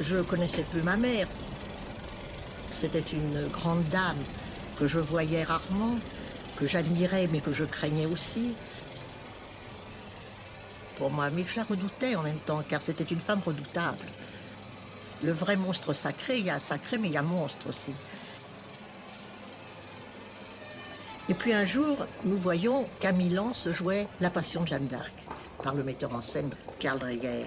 Je connaissais peu ma mère. C'était une grande dame que je voyais rarement, que j'admirais mais que je craignais aussi. Pour moi, mais je la redoutais en même temps, car c'était une femme redoutable. Le vrai monstre sacré, il y a sacré, mais il y a monstre aussi. Et puis un jour, nous voyons qu'à Milan se jouait La Passion de Jeanne d'Arc, par le metteur en scène Karl Dreyer.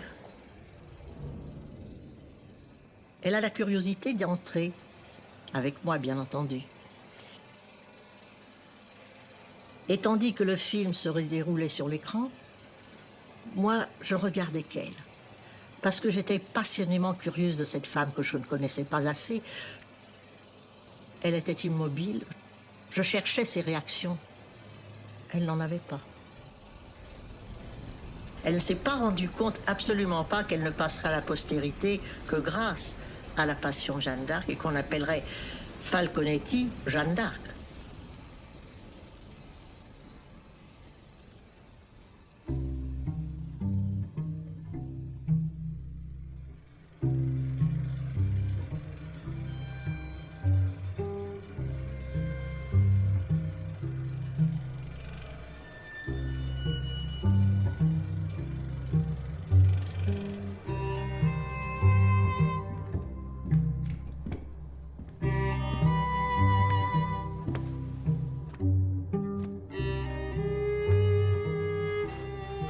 Elle a la curiosité d'y entrer, avec moi bien entendu. Et tandis que le film se déroulait sur l'écran, moi, je regardais qu'elle. Parce que j'étais passionnément curieuse de cette femme que je ne connaissais pas assez. Elle était immobile. Je cherchais ses réactions. Elle n'en avait pas. Elle ne s'est pas rendue compte, absolument pas, qu'elle ne passera à la postérité que grâce à la Passion Jeanne d'Arc et qu'on appellerait Falconetti Jeanne d'Arc.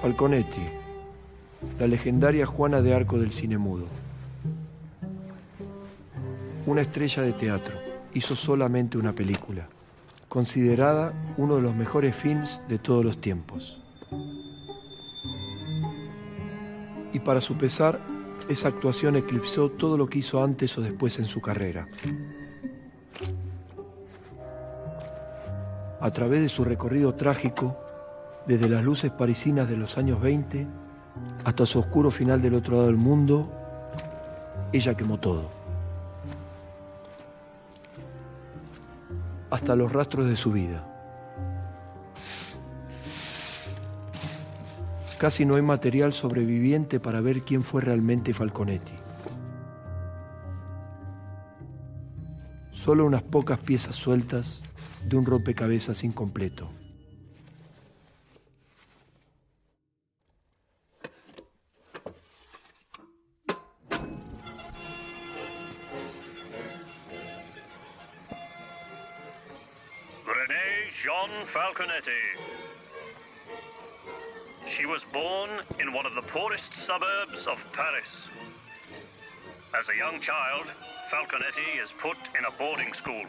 Falconetti, la legendaria Juana de Arco del cine mudo. Una estrella de teatro, hizo solamente una película, considerada uno de los mejores films de todos los tiempos. Y para su pesar, esa actuación eclipsó todo lo que hizo antes o después en su carrera. A través de su recorrido trágico, desde las luces parisinas de los años 20 hasta su oscuro final del otro lado del mundo, ella quemó todo. Hasta los rastros de su vida. Casi no hay material sobreviviente para ver quién fue realmente Falconetti. Solo unas pocas piezas sueltas de un rompecabezas incompleto. Renée Jean Falconetti. She was born in one of the poorest suburbs of Paris. As a young child, Falconetti is put in a boarding school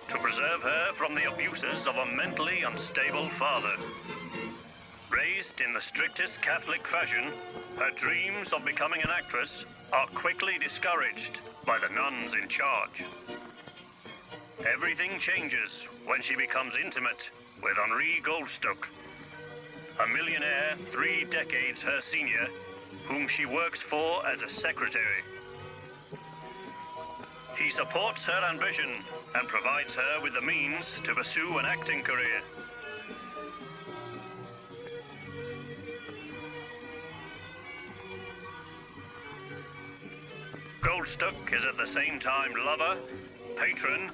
to preserve her from the abuses of a mentally unstable father. Raised in the strictest Catholic fashion, her dreams of becoming an actress are quickly discouraged by the nuns in charge. Everything changes when she becomes intimate with Henri Goldstuck, a millionaire 3 decades her senior, whom she works for as a secretary. He supports her ambition and provides her with the means to pursue an acting career. Goldstuck is at the same time lover, patron,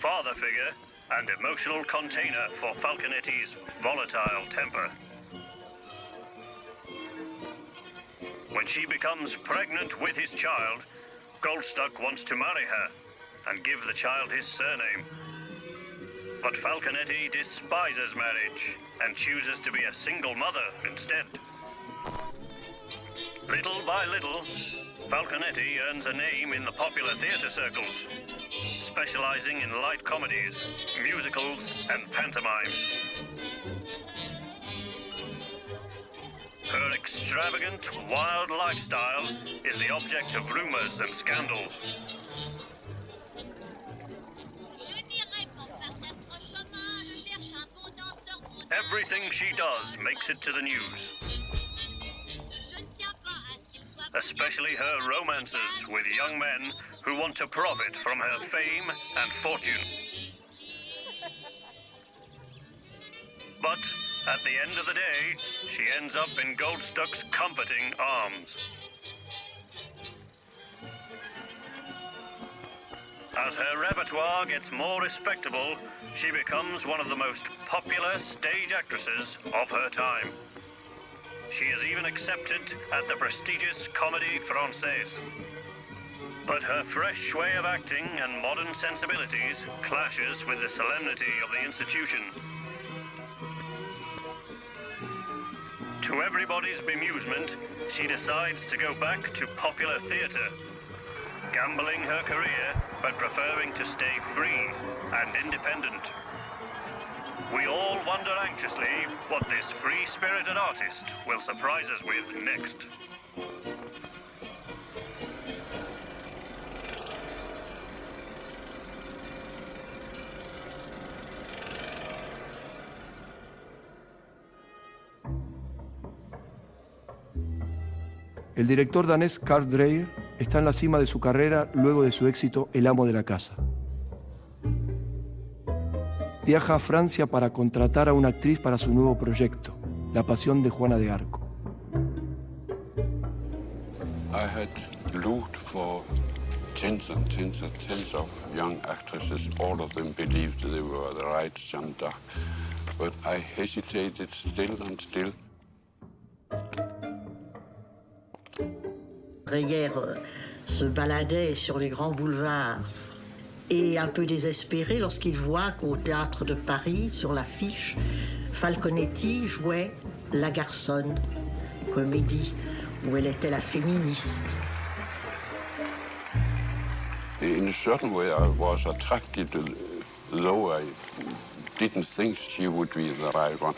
father figure, and emotional container for Falconetti's volatile temper. When she becomes pregnant with his child, Goldstuck wants to marry her and give the child his surname. But Falconetti despises marriage and chooses to be a single mother instead. Little by little, Falconetti earns a name in the popular theatre circles, specializing in light comedies, musicals, and pantomimes. Her extravagant, wild lifestyle is the object of rumors and scandals. Everything she does makes it to the news, especially her romances with young men who want to profit from her fame and fortune. But at the end of the day, she ends up in Goldstuck's comforting arms. As her repertoire gets more respectable, she becomes one of the most popular stage actresses of her time. She is even accepted at the prestigious Comédie Française. But her fresh way of acting and modern sensibilities clashes with the solemnity of the institution. To everybody's bemusement, she decides to go back to popular theatre, gambling her career but preferring to stay free and independent. We all wonder anxiously what this free-spirited artist will surprise us with next. El director danés Carl Dreyer está en la cima de su carrera luego de su éxito El amo de la casa. Viaja a Francia para contratar a una actriz para su nuevo proyecto, La pasión de Juana de Arco. I had looked for tens and tens and tens of young actresses. All of them believed they were the right Jeanne d'Arc. But I hesitated still and still. Dreyer se baladait sur les grands boulevards et un peu désespéré lorsqu'il voit qu'au théâtre de Paris, sur l'affiche, Falconetti jouait La Garçonne, comédie où elle était la féministe. In a certain way, I was attracted, though I didn't think she would be the right one.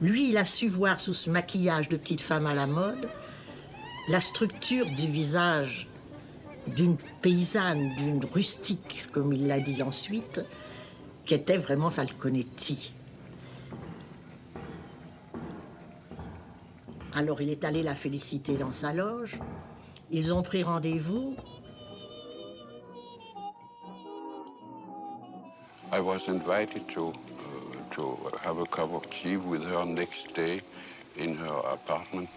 Lui, il a su voir sous ce maquillage de petite femme à la mode la structure du visage d'une paysanne, d'une rustique, comme il l'a dit ensuite, qui était vraiment Falconetti. Alors il est allé la féliciter dans sa loge. Ils ont pris rendez-vous. I was invited to have a cup of tea with her next day in her apartment.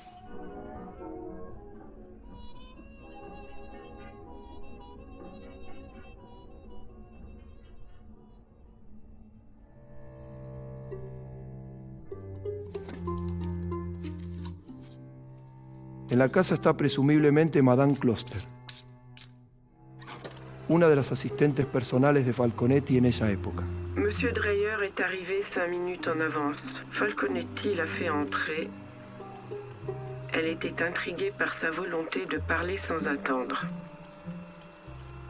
En la casa está presumiblemente Madame Closter, una de las asistentes personales de Falconetti en esa época. Monsieur Dreyer est arrivé 5 minutes en avance. Falconetti l'a fait entrer. Elle était intriguée par sa volonté de parler sans attendre.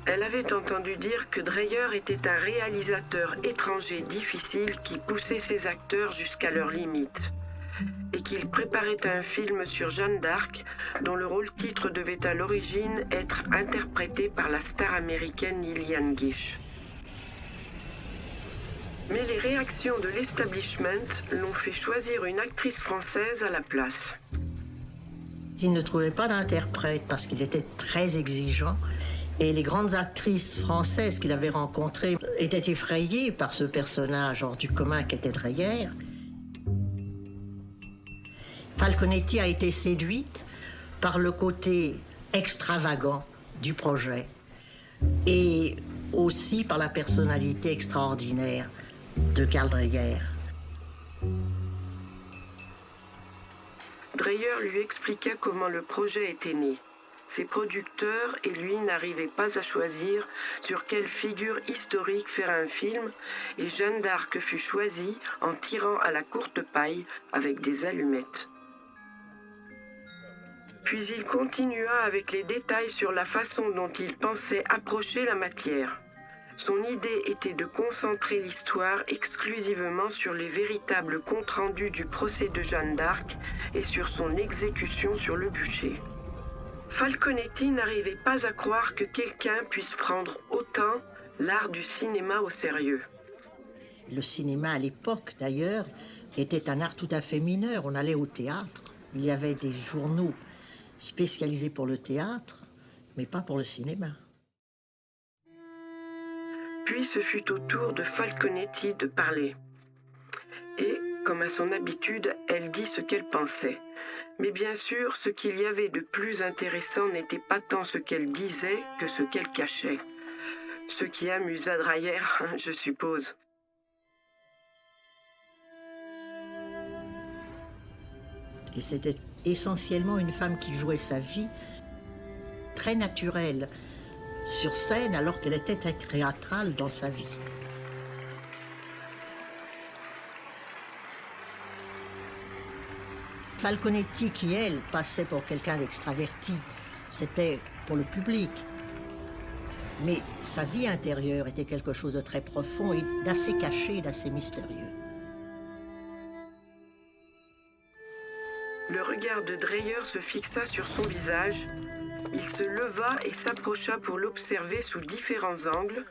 Elle avait entendu dire que Dreyer était un réalisateur étranger difficile qui poussait ses acteurs jusqu'à leurs limites et qu'il préparait un film sur Jeanne d'Arc dont le rôle-titre devait à l'origine être interprété par la star américaine Lillian Gish. Mais les réactions de l'establishment l'ont fait choisir une actrice française à la place. Il ne trouvait pas d'interprète parce qu'il était très exigeant. Et les grandes actrices françaises qu'il avait rencontrées étaient effrayées par ce personnage hors du commun qu'était Dreyer. Falconetti a été séduite par le côté extravagant du projet et aussi par la personnalité extraordinaire de Carl Dreyer. Dreyer lui expliqua comment le projet était né. Ses producteurs et lui n'arrivaient pas à choisir sur quelle figure historique faire un film et Jeanne d'Arc fut choisie en tirant à la courte paille avec des allumettes. Puis il continua avec les détails sur la façon dont il pensait approcher la matière. Son idée était de concentrer l'histoire exclusivement sur les véritables comptes rendus du procès de Jeanne d'Arc et sur son exécution sur le bûcher. Falconetti n'arrivait pas à croire que quelqu'un puisse prendre autant l'art du cinéma au sérieux. Le cinéma à l'époque, d'ailleurs, était un art tout à fait mineur. On allait au théâtre. Il y avait des journaux spécialisés pour le théâtre, mais pas pour le cinéma. Puis ce fut au tour de Falconetti de parler. Et, comme à son habitude, elle dit ce qu'elle pensait. Mais bien sûr, ce qu'il y avait de plus intéressant n'était pas tant ce qu'elle disait que ce qu'elle cachait. Ce qui amusa Dreyer, je suppose. Et c'était essentiellement une femme qui jouait sa vie très naturelle sur scène alors qu'elle était très théâtrale dans sa vie. Falconetti, qui elle passait pour quelqu'un d'extraverti, c'était pour le public. Mais sa vie intérieure était quelque chose de très profond et d'assez caché, d'assez mystérieux. Le regard de Dreyer se fixa sur son visage. Il se leva et s'approcha pour l'observer sous différents angles,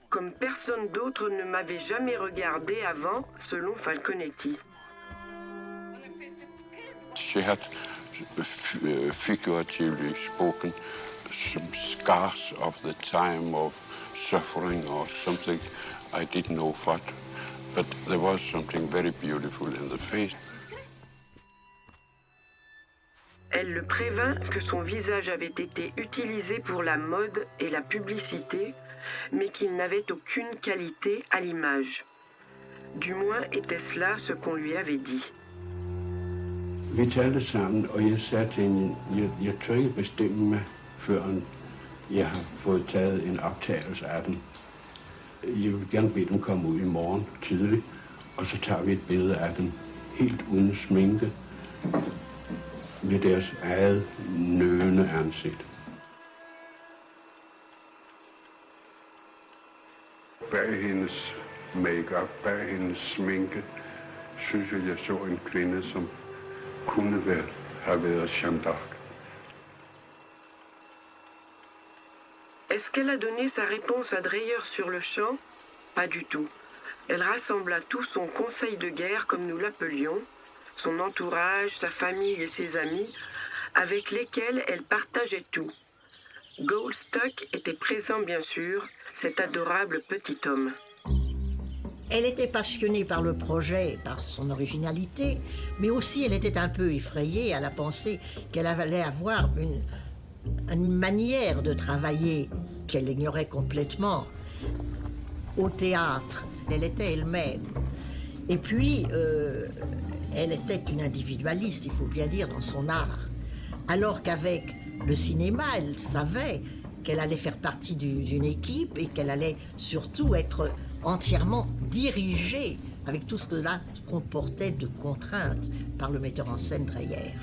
comme personne d'autre ne m'avait jamais regardé avant, selon Falconetti. She had, figuratively spoken, some scars of the time of suffering or something. I didn't know what, but there was something very beautiful in the face. Elle le prévint que son visage avait été utilisé pour la mode et la publicité, mais qu'il n'avait aucune qualité à l'image. Du moins était-ce là ce qu'on lui avait dit. Vi talte sammen, og jeg sagde til hende, jeg tør ikke bestemme mig, før jeg har fået taget en optagelse af den. Jeg vil gerne bede dem komme ud i morgen tidligt, og så tager vi et billede af dem, helt uden sminke, med deres eget nøgende ansigt. Bag hendes make-up, bag hendes sminke, synes jeg så en kvinde, som kunne have været Jeanne d'Arc. Est-ce qu'elle a donné sa réponse à Dreyer sur le champ? Pas du tout. Elle rassembla tout son conseil de guerre, comme nous l'appelions, son entourage, sa famille et ses amis, avec lesquels elle partageait tout. Goldstock était présent, bien sûr, cet adorable petit homme. Elle était passionnée par le projet, par son originalité, mais aussi elle était un peu effrayée à la pensée qu'elle allait avoir une manière de travailler qu'elle ignorait complètement. Au théâtre, elle était elle-même. Et puis, elle était une individualiste, il faut bien dire, dans son art. Alors qu'avec le cinéma, elle savait qu'elle allait faire partie d'une équipe et qu'elle allait surtout être entièrement dirigée avec tout ce que cela comportait de contraintes par le metteur en scène Dreyer.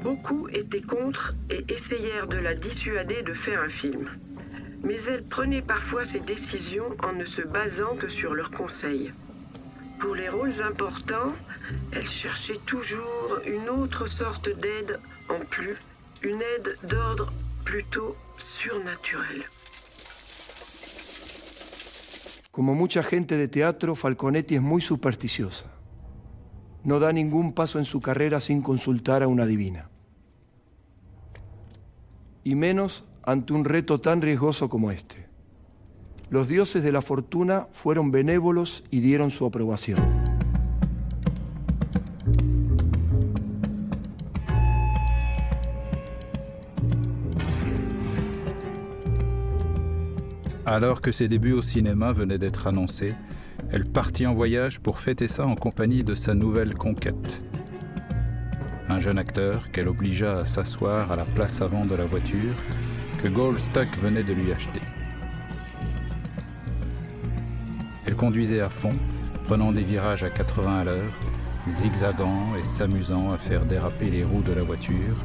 Beaucoup étaient contre et essayèrent de la dissuader de faire un film. Mais elle prenait parfois ses décisions en ne se basant que sur leurs conseils. Pour les rôles importants, elle cherchait toujours une autre sorte d'aide en plus, une aide d'ordre plutôt surnaturel. Como mucha gente de teatro, Falconetti es muy supersticiosa. No da ningún paso en su carrera sin consultar a una divina. Y menos ante un reto tan riesgoso como este. Los dioses de la fortuna fueron benévolos y dieron su aprobación. Alors que ses débuts au cinéma venaient d'être annoncés, elle partit en voyage pour fêter ça en compagnie de sa nouvelle conquête. Un jeune acteur qu'elle obligea à s'asseoir à la place avant de la voiture que Goldstock venait de lui acheter. Elle conduisait à fond, prenant des virages à 80 à l'heure, zigzagant et s'amusant à faire déraper les roues de la voiture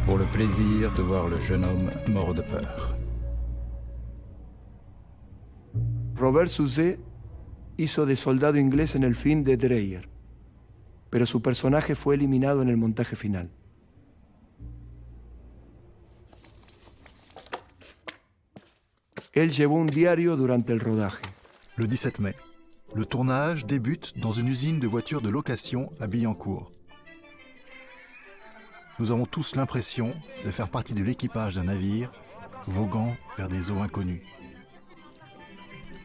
pour le plaisir de voir le jeune homme mort de peur. Robert Suze hizo de soldado inglés en el film de Dreyer, pero su personaje fue eliminado en el montaje final. Él llevó un diario durante el rodaje. Le 17 mai, le tournage débute dans une usine de voitures de location à Billancourt. Nous avons tous l'impression de faire partie de l'équipage d'un navire voguant vers des eaux inconnues.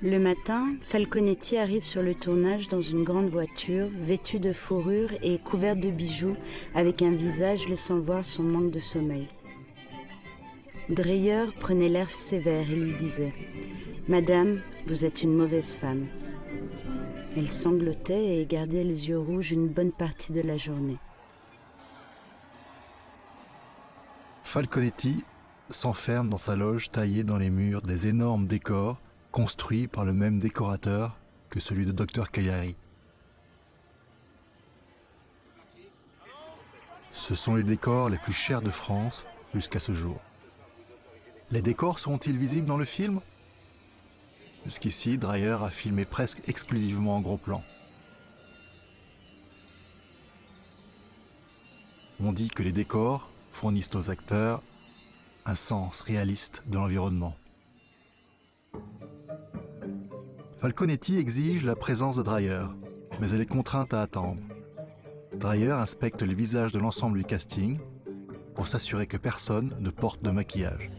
Le matin, Falconetti arrive sur le tournage dans une grande voiture, vêtue de fourrure et couverte de bijoux, avec un visage laissant voir son manque de sommeil. Dreyer prenait l'air sévère et lui disait « Madame, vous êtes une mauvaise femme ». Elle sanglotait et gardait les yeux rouges une bonne partie de la journée. Falconetti s'enferme dans sa loge taillée dans les murs des énormes décors construits par le même décorateur que celui de Dr Cagliari. Ce sont les décors les plus chers de France jusqu'à ce jour. Les décors seront-ils visibles dans le film ? Jusqu'ici, Dreyer a filmé presque exclusivement en gros plan. On dit que les décors fournissent aux acteurs un sens réaliste de l'environnement. Falconetti exige la présence de Dreyer, mais elle est contrainte à attendre. Dreyer inspecte les visages de l'ensemble du casting pour s'assurer que personne ne porte de maquillage.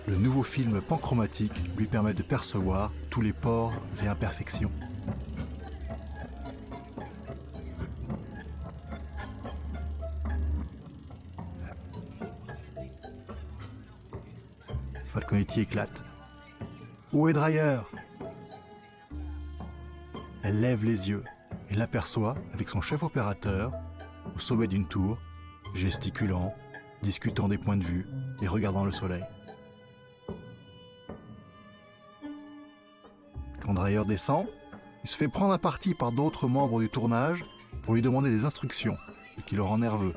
Le nouveau film panchromatique lui permet de percevoir tous les pores et imperfections. Falconetti éclate. « Où est Dreyer ?» Elle lève les yeux et l'aperçoit avec son chef opérateur au sommet d'une tour, gesticulant, discutant des points de vue et regardant le soleil. Quand Dreyer descend, il se fait prendre à partie par d'autres membres du tournage pour lui demander des instructions, ce qui le rend nerveux,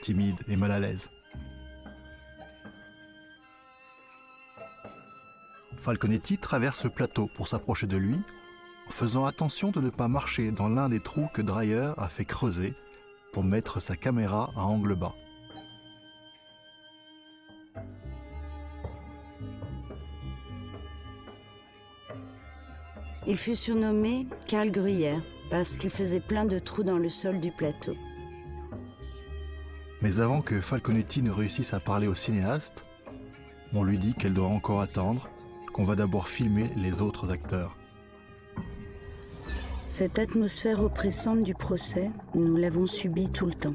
timide et mal à l'aise. Falconetti traverse le plateau pour s'approcher de lui, en faisant attention de ne pas marcher dans l'un des trous que Dreyer a fait creuser pour mettre sa caméra à angle bas. Il fut surnommé Karl Gruyère parce qu'il faisait plein de trous dans le sol du plateau. Mais avant que Falconetti ne réussisse à parler au cinéaste, on lui dit qu'elle doit encore attendre, qu'on va d'abord filmer les autres acteurs. Cette atmosphère oppressante du procès, nous l'avons subie tout le temps.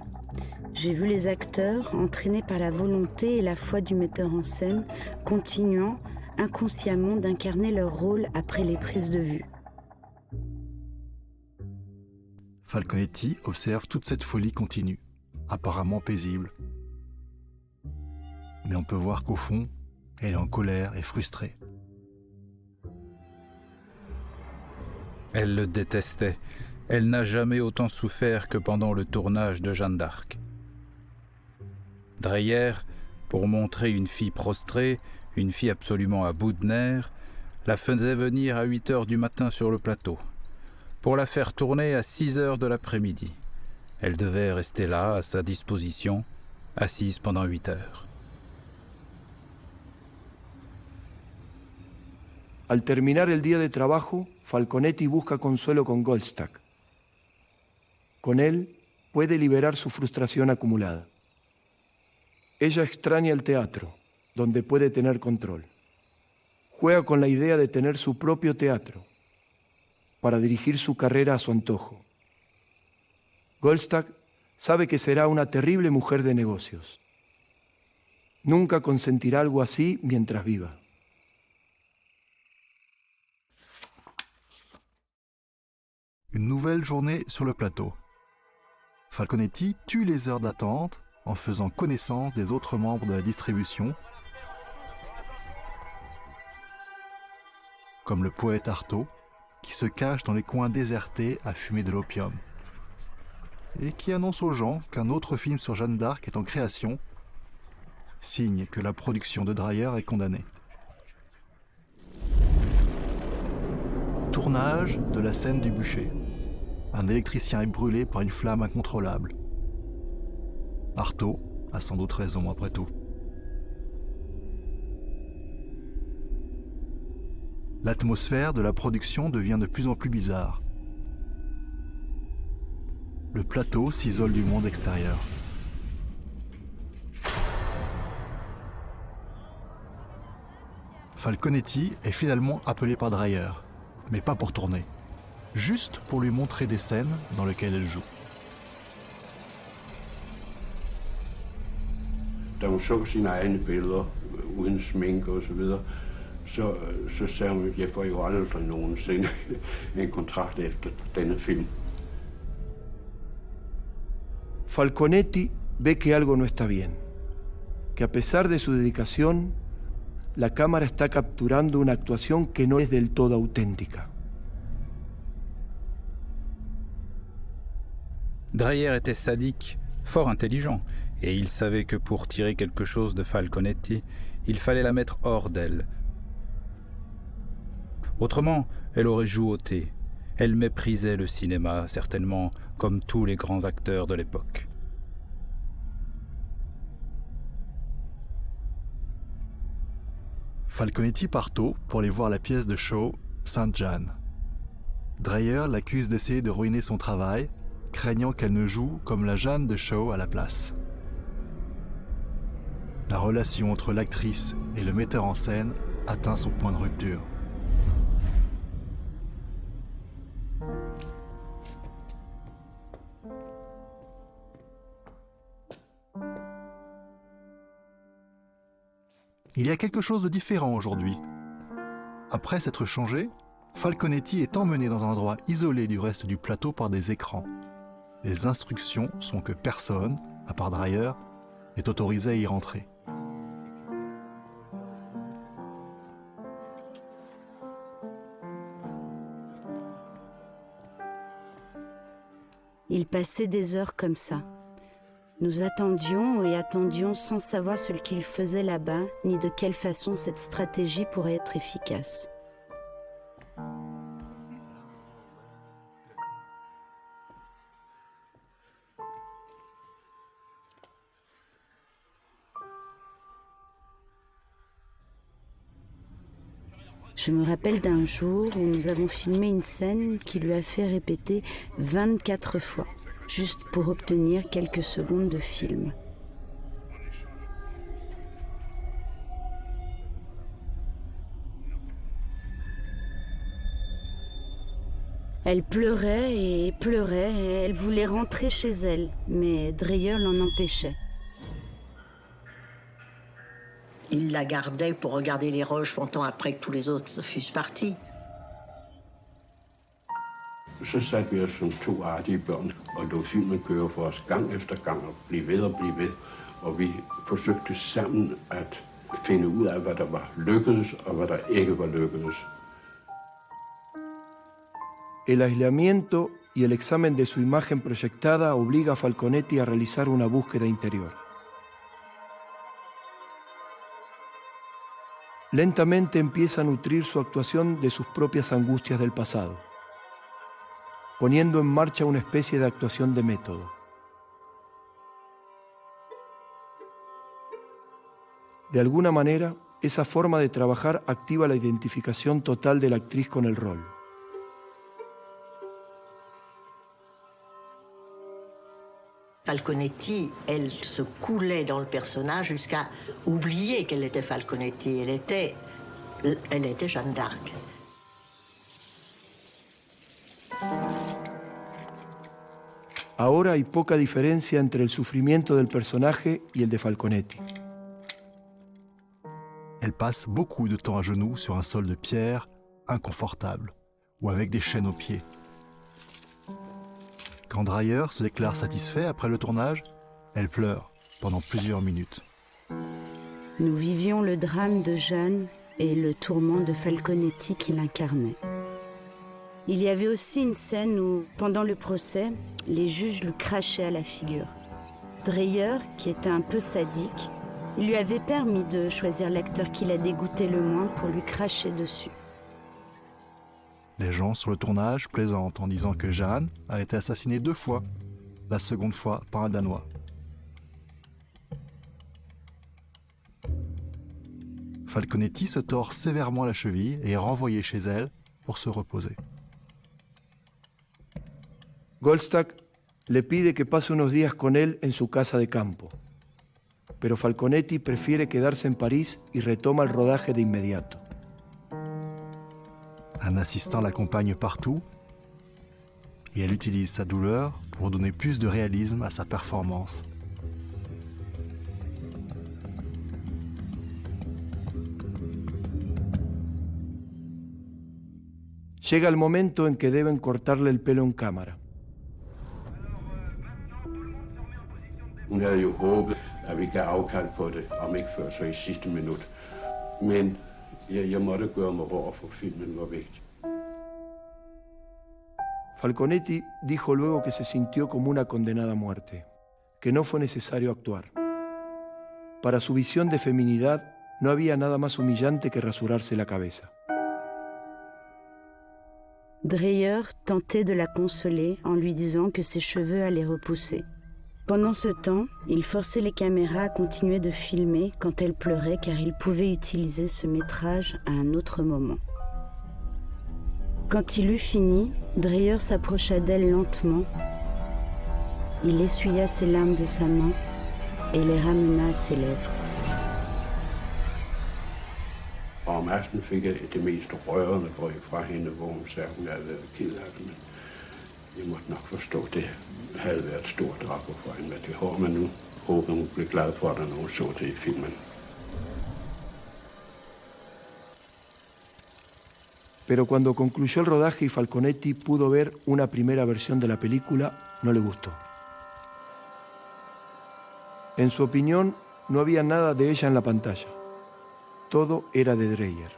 J'ai vu les acteurs, entraînés par la volonté et la foi du metteur en scène, continuant inconsciemment d'incarner leur rôle après les prises de vue. Falconetti observe toute cette folie continue, apparemment paisible. Mais on peut voir qu'au fond, elle est en colère et frustrée. Elle le détestait. Elle n'a jamais autant souffert que pendant le tournage de Jeanne d'Arc. Dreyer, pour montrer une fille prostrée, une fille absolument à bout de nerfs, la faisait venir à 8 heures du matin sur le plateau, pour la faire tourner à 6 heures de l'après-midi. Elle devait rester là, à sa disposition, assise pendant 8 heures. Al terminar el día de trabajo, Falconetti busca consuelo con Goldstack. Con él puede liberar su frustración acumulada. Ella extraña el teatro, donde puede tener control. Juega con la idea de tener su propio teatro, para dirigir su carrera a su antojo. Goldstack sabe que será una terrible mujer de negocios. Nunca consentirá algo así mientras viva. Une nouvelle journée sur le plateau. Falconetti tue les heures d'attente en faisant connaissance des autres membres de la distribution, comme le poète Artaud, qui se cache dans les coins désertés à fumer de l'opium, et qui annonce aux gens qu'un autre film sur Jeanne d'Arc est en création, signe que la production de Dreyer est condamnée. Tournage de la scène du bûcher. Un électricien est brûlé par une flamme incontrôlable. Artaud a sans doute raison après tout. L'atmosphère de la production devient de plus en plus bizarre. Le plateau s'isole du monde extérieur. Falconetti est finalement appelé par Dreyer, mais pas pour tourner, juste pour lui montrer des scènes dans lesquelles elle joue. Da hun så sine egne billeder, uden sminke og så videre, så sagde hun, jeg får jo aldrig nogensinde en kontrakt efter denne film. Falconetti ve que algo no está bien, que a pesar de su dedicación, la cámara está capturando una actuación que no es del todo auténtica. Dreyer était sadique, fort intelligent, et il savait que pour tirer quelque chose de Falconetti, il fallait la mettre hors d'elle. Autrement, elle aurait jouauté. Elle méprisait le cinéma, certainement, comme tous les grands acteurs de l'époque. Falconetti part tôt pour aller voir la pièce de Shaw, Sainte Jeanne. Dreyer l'accuse d'essayer de ruiner son travail, craignant qu'elle ne joue comme la Jeanne de Shaw à la place. La relation entre l'actrice et le metteur en scène atteint son point de rupture. Il y a quelque chose de différent aujourd'hui. Après s'être changé, Falconetti est emmené dans un endroit isolé du reste du plateau par des écrans. Les instructions sont que personne, à part Dreyer, est autorisé à y rentrer. Il passait des heures comme ça. Nous attendions et attendions sans savoir ce qu'il faisait là-bas, ni de quelle façon cette stratégie pourrait être efficace. Je me rappelle d'un jour où nous avons filmé une scène qui lui a fait répéter 24 fois, juste pour obtenir quelques secondes de film. Elle pleurait et pleurait et elle voulait rentrer chez elle, mais Dreyer l'en empêchait. Il la gardait pour regarder les roches longtemps après que tous les autres fussent partis. Så satte vi os som to artige børn og lod filmen køre for os gang efter gang og blive ved. Og vi forsøgte sammen at finde ud af, hvad der var lykkedes og hvad der ikke var lykkedes. El aislamiento y el examen de su imagen proyectada obliga a Falconetti a realizar una búsqueda interior. Lentamente empieza a nutrir su actuación de sus propias angustias del pasado, poniendo en marcha una especie de actuación de método. De alguna manera, esa forma de trabajar activa la identificación total de la actriz con el rol. Falconetti, elle se coulait dans le personnage jusqu'à oublier qu'elle était Falconetti. Elle était Jeanne d'Arc. Ahora hay poca diferencia entre el sufrimiento del personaje y el de Falconetti. Elle passe beaucoup de temps à genoux sur un sol de pierre, inconfortable, ou avec des chaînes aux pieds. Quand Dreyer se déclare satisfait après le tournage, elle pleure pendant plusieurs minutes. Nous vivions le drame de Jeanne et le tourment de Falconetti qui l'incarnait. Il y avait aussi une scène où, pendant le procès, les juges lui crachaient à la figure. Dreyer, qui était un peu sadique, il lui avait permis de choisir l'acteur qui la dégoûtait le moins pour lui cracher dessus. Les gens sur le tournage plaisantent en disant que Jeanne a été assassinée 2 fois, la seconde fois par un Danois. Falconetti se tord sévèrement la cheville et est renvoyée chez elle pour se reposer. Goldstack le pide que pase unos días con él en su casa de campo, pero Falconetti prefiere quedarse en París y retoma el rodaje de inmediato. Un assistant l'accompagne partout et elle utilise sa douleur pour donner plus de réalisme à sa performance. Llega el momento en que deben cortarle el pelo en cámara. Hun havde jo håbet, at vi gav afkald på det, om ikke før så i sidste minut. Men jeg måtte gøre mig hård, for filmen var vigtig. Falconetti dijo luego que se sintió como una condenada a muerte, que no fue necesario actuar. Para su visión de feminidad no había nada más humillante que rasurarse la cabeza. Dreyer tentait de la consoler en lui disant que ses cheveux allaient repousser. Pendant ce temps, il forçait les caméras à continuer de filmer quand elle pleurait car il pouvait utiliser ce métrage à un autre moment. Quand il eut fini, Dreyer s'approcha d'elle lentement. Il essuya ses larmes de sa main et les ramena à ses lèvres. Og om aftenen fik jeg det mest rørende brev fra hende, hvor hun sagde, at hun havde været ked af det, men jeg måtte nok forstå, at det havde været et stort drab for hende, at det har man nu. Håber hun blev glad for det, når hun så det i filmen. Pero cuando concluyó el rodaje y Falconetti pudo ver una primera versión de la película, no le gustó. En su opinión, no había nada de ella en la pantalla. Todo era de Dreyer.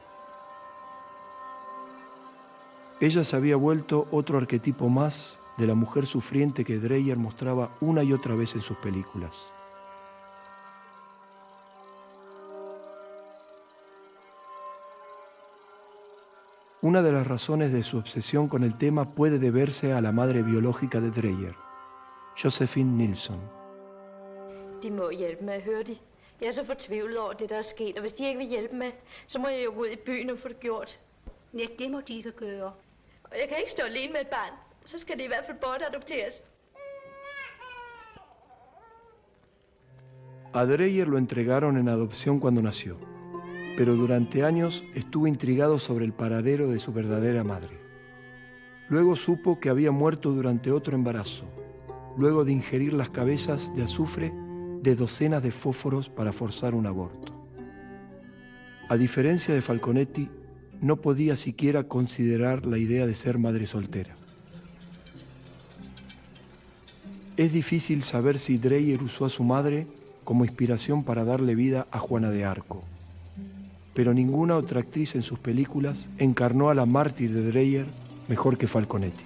Ella se había vuelto otro arquetipo más de la mujer sufriente que Dreyer mostraba una y otra vez en sus películas. Una de las razones de su obsesión con el tema puede deberse a la madre biológica de Dreyer, Josephine Nilsson. De må hjælpe med at høre de. Jeg er så fortvivlet over det, der er sket, og hvis de ikke vil hjælpe med, så må jeg jo gå ud i byen og få det gjort. Nej, det må de ikke gøre. Og jeg kan ikke stå alene med et barn. Så skal det i hvert fald bortadopteres. A Dreyer lo entregaron en adopción cuando nació, pero durante años estuvo intrigado sobre el paradero de su verdadera madre. Luego supo que había muerto durante otro embarazo, luego de ingerir las cabezas de azufre de docenas de fósforos para forzar un aborto. A diferencia de Falconetti, no podía siquiera considerar la idea de ser madre soltera. Es difícil saber si Dreyer usó a su madre como inspiración para darle vida a Juana de Arco, pero ninguna otra actriz en sus películas encarnó a la mártir de Dreyer mejor que Falconetti.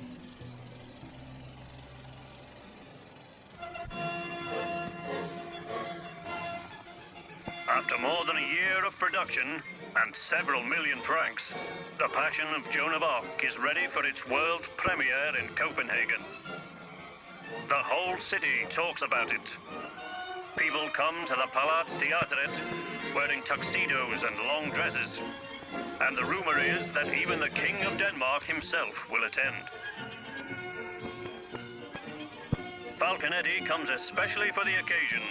After more than a year of production and several million francs, The Passion of Joan of Arc is ready for its world premiere in Copenhagen. The whole city talks about it. People come to the Palats Theatret wearing tuxedos and long dresses, and the rumor is that even the King of Denmark himself will attend. Falconetti comes especially for the occasion.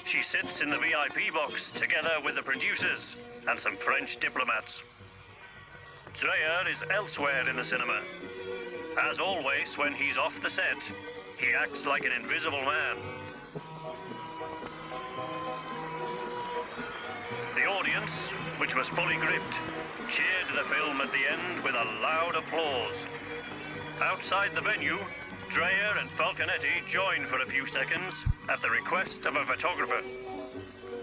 She sits in the VIP box together with the producers and some French diplomats. Dreyer is elsewhere in the cinema. As always, when he's off the set, he acts like an invisible man. The audience, which was fully gripped, cheered the film at the end with a loud applause. Outside the venue, Dreyer and Falconetti join for a few seconds at the request of a photographer.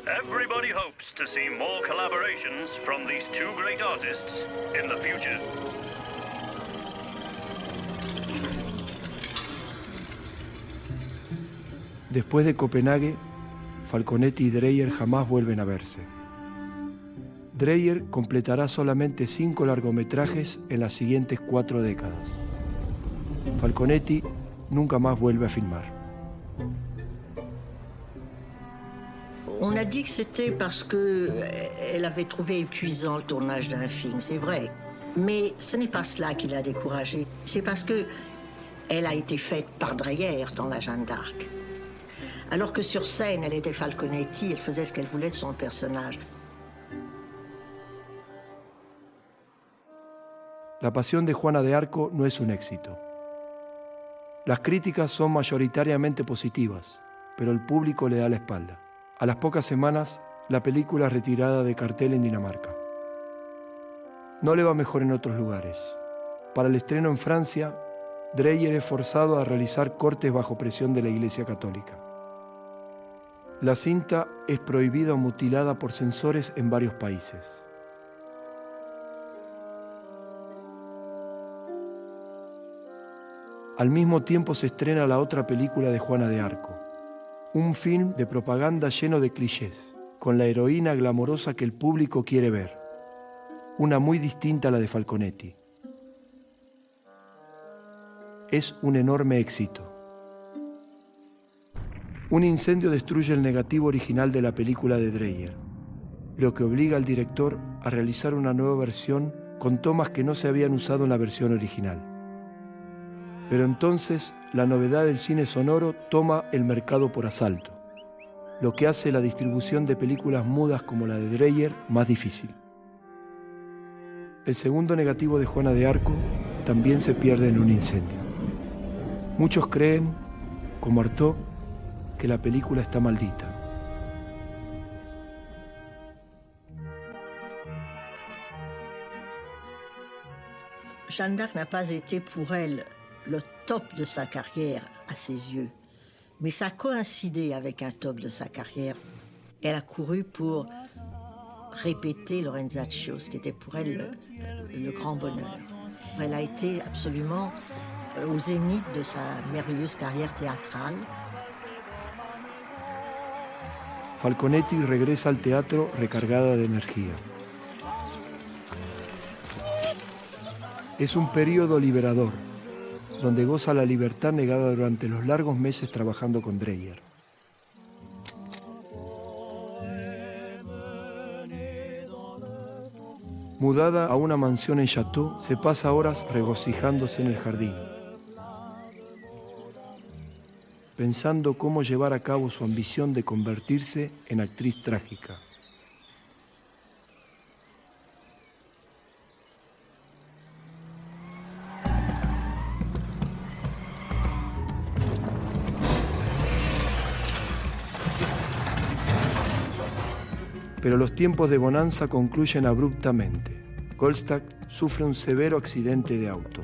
Everybody hopes to see more collaborations from these two great artists in the future. Después de Copenhague, Falconetti y Dreyer jamás vuelven a verse. Dreyer completará solamente 5 largometrajes en las siguientes 4 décadas. Falconetti nunca más vuelve a filmar. On a dit que c'était parce qu'elle avait trouvé épuisant le tournage d'un film, c'est vrai. Mais ce n'est pas cela qui l'a découragée. C'est parce qu'elle a été faite par Dreyer dans La Jeanne d'Arc. Alors que sur scène, elle était Falconetti, elle faisait ce qu'elle voulait de son personnage. La Pasión de Juana de Arco no es un éxito. Las críticas son mayoritariamente positivas, pero el público le da la espalda. A las pocas semanas, la película es retirada de cartel en Dinamarca. No le va mejor en otros lugares. Para el estreno en Francia, Dreyer es forzado a realizar cortes bajo presión de la Iglesia Católica. La cinta es prohibida o mutilada por censores en varios países. Al mismo tiempo se estrena la otra película de Juana de Arco, un film de propaganda lleno de clichés, con la heroína glamorosa que el público quiere ver, una muy distinta a la de Falconetti. Es un enorme éxito. Un incendio destruye el negativo original de la película de Dreyer, lo que obliga al director a realizar una nueva versión con tomas que no se habían usado en la versión original. Pero entonces la novedad del cine sonoro toma el mercado por asalto, lo que hace la distribución de películas mudas como la de Dreyer más difícil. El segundo negativo de Juana de Arco también se pierde en un incendio. Muchos creen, como Artaud, que la película está maldita. Jeanne d'Arc n'a pas été pour elle le top de sa carrière à ses yeux, mais ça a coïncidé avec un top de sa carrière. Elle a couru pour répéter Lorenzaccio, ce qui était pour elle le grand bonheur. Elle a été absolument au zénith de sa merveilleuse carrière théâtrale. Falconetti regresa al teatro recargada de energía. Es un periodo liberador, donde goza la libertad negada durante los largos meses trabajando con Dreyer. Mudada a una mansión en Chateau, se pasa horas regocijándose en el jardín, pensando cómo llevar a cabo su ambición de convertirse en actriz trágica. Pero los tiempos de bonanza concluyen abruptamente. Goldstack sufre un severo accidente de auto.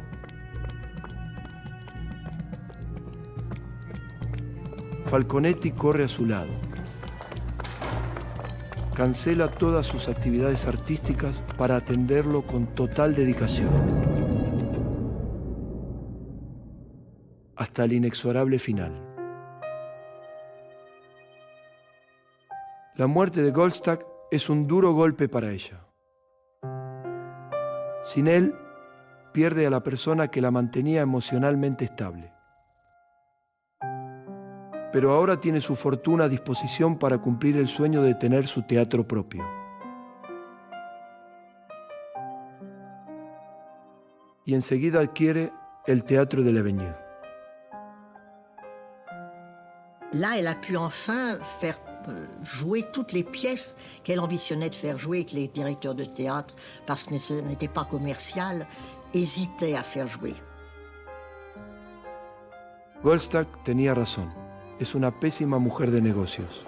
Falconetti corre a su lado. Cancela todas sus actividades artísticas para atenderlo con total dedicación. Hasta el inexorable final. La muerte de Goldstack es un duro golpe para ella. Sin él, pierde a la persona que la mantenía emocionalmente estable. Pero ahora tiene su fortuna a disposición para cumplir el sueño de tener su teatro propio. Y enseguida adquiere el Théâtre de l'Avenue. Là, elle a pu enfin faire jouer toutes les pièces qu'elle ambitionnait de faire jouer et que les directeurs de théâtre, parce que ce n'était pas commercial, hésitaient à faire jouer. Goldstack tenía razón. Es una pésima mujer de negocios.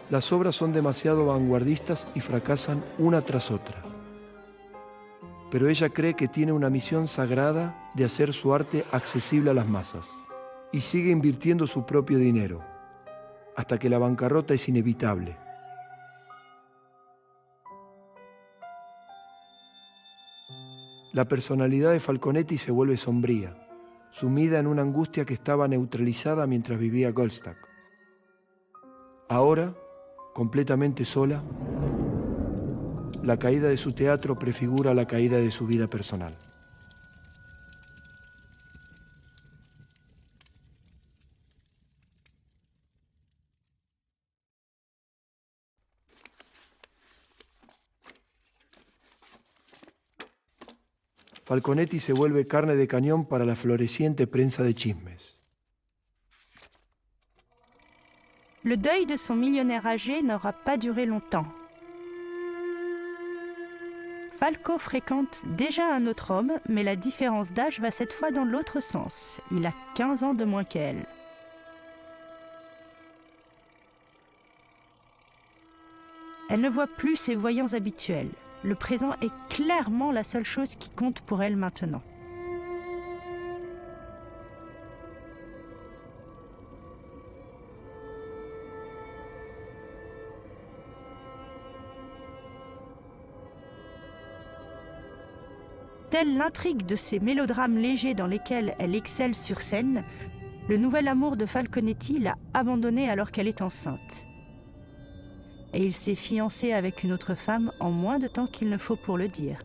Las obras son demasiado vanguardistas y fracasan una tras otra. Pero ella cree que tiene una misión sagrada de hacer su arte accesible a las masas y sigue invirtiendo su propio dinero, hasta que la bancarrota es inevitable. La personalidad de Falconetti se vuelve sombría, sumida en una angustia que estaba neutralizada mientras vivía Goldstack. Ahora, completamente sola, la caída de su teatro prefigura la caída de su vida personal. Falconetti se vuelve carne de cañón para la floreciente prensa de chismes. Le deuil de son millionnaire âgé n'aura pas duré longtemps. Falco fréquente déjà un autre homme, mais la différence d'âge va cette fois dans l'autre sens. Il a 15 ans de moins qu'elle. Elle ne voit plus ses voyants habituels. Le présent est clairement la seule chose qui compte pour elle maintenant. Telle l'intrigue de ces mélodrames légers dans lesquels elle excelle sur scène, le nouvel amour de Falconetti l'a abandonnée alors qu'elle est enceinte. Et il s'est fiancé avec une autre femme en moins de temps qu'il ne faut pour le dire.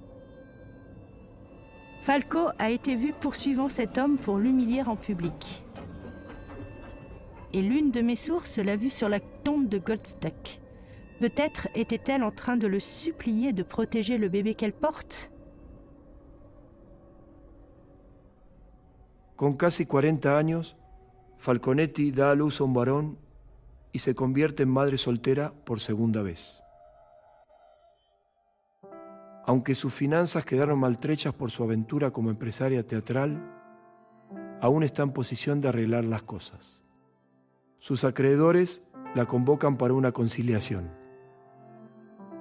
Falco a été vu poursuivant cet homme pour l'humilier en public. Et l'une de mes sources l'a vu sur la tombe de Goldstack. Peut-être était-elle en train de le supplier de protéger le bébé qu'elle porte ? Con casi 40 años, Falconetti da a luz a un varón y se convierte en madre soltera por segunda vez. Aunque sus finanzas quedaron maltrechas por su aventura como empresaria teatral, aún está en posición de arreglar las cosas. Sus acreedores la convocan para una conciliación.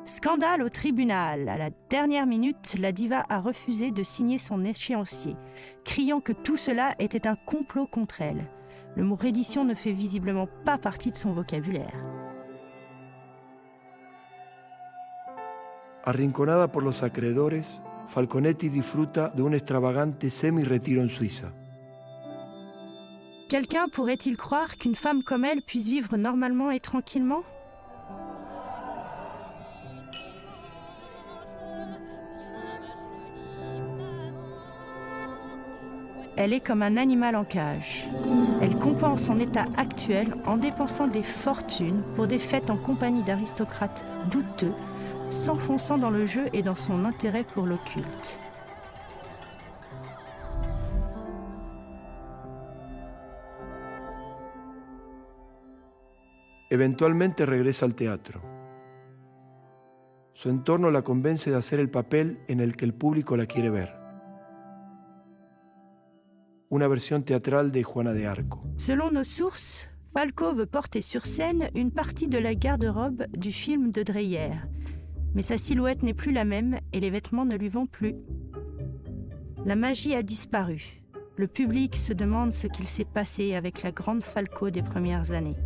Scandale au tribunal. À la dernière minute, la diva a refusé de signer son échéancier, criant que tout cela était un complot contre elle. Le mot reddition ne fait visiblement pas partie de son vocabulaire. Arrinconada por los acreedores, Falconetti disfruta de un extravagante semi-retiro en Suiza. Quelqu'un pourrait-il croire qu'une femme comme elle puisse vivre normalement et tranquillement ? Elle est comme un animal en cage. Elle compense son état actuel en dépensant des fortunes pour des fêtes en compagnie d'aristocrates douteux, s'enfonçant dans le jeu et dans son intérêt pour l'occulte. Eventualmente regresa al teatro. Su entorno la convence de hacer el papel en el que el público la quiere ver. Una versión teatral de Juana de Arco. Selon nos sources, Falco veut porter sur scène une partie de la garde-robe du film de Dreyer. Mais sa silhouette n'est plus la même et les vêtements ne lui vont plus. La magie a disparu. Le public se demande ce qu'il s'est passé avec la grande Falco des premières années.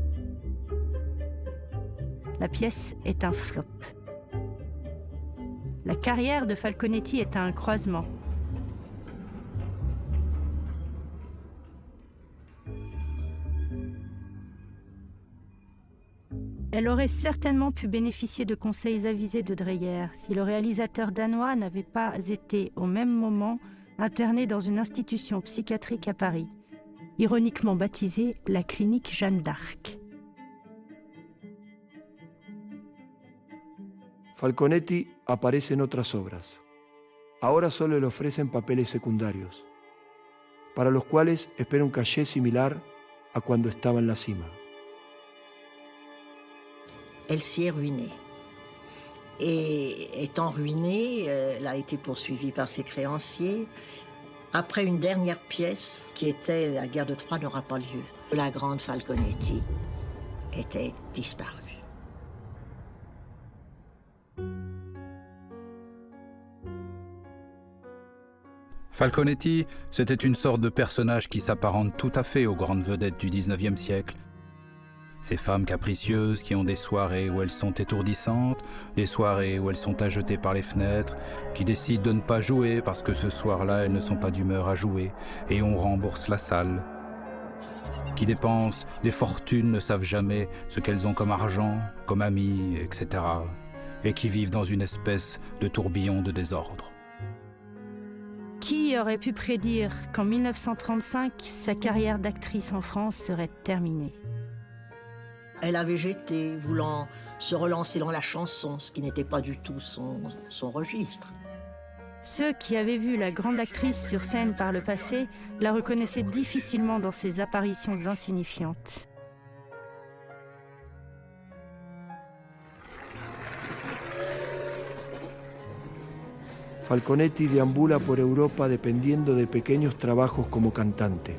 La pièce est un flop. La carrière de Falconetti est à un croisement. Elle aurait certainement pu bénéficier de conseils avisés de Dreyer si le réalisateur danois n'avait pas été au même moment interné dans une institution psychiatrique à Paris, ironiquement baptisée la clinique Jeanne d'Arc. Falconetti aparece en otras obras. Ahora solo le ofrecen papeles secundarios, para los cuales espera un cachet similar a cuando estaba en la cima. Elle s'y est ruinée. Et étant ruinée, elle a été poursuivie par ses créanciers. Après une dernière pièce, qui était La guerre de Troie n'aura pas lieu. La grande Falconetti était disparue. Falconetti, c'était une sorte de personnage qui s'apparente tout à fait aux grandes vedettes du XIXe siècle. Ces femmes capricieuses qui ont des soirées où elles sont étourdissantes, des soirées où elles sont à jeter par les fenêtres, qui décident de ne pas jouer parce que ce soir-là, elles ne sont pas d'humeur à jouer et on rembourse la salle. Qui dépensent des fortunes, ne savent jamais ce qu'elles ont comme argent, comme amis, etc. Et qui vivent dans une espèce de tourbillon de désordre. Qui aurait pu prédire qu'en 1935, sa carrière d'actrice en France serait terminée ? Elle avait végété, voulant se relancer dans la chanson, ce qui n'était pas du tout son registre. Ceux qui avaient vu la grande actrice sur scène par le passé la reconnaissaient difficilement dans ses apparitions insignifiantes. Falconetti deambula por Europa dependiendo de pequeños trabajos como cantante.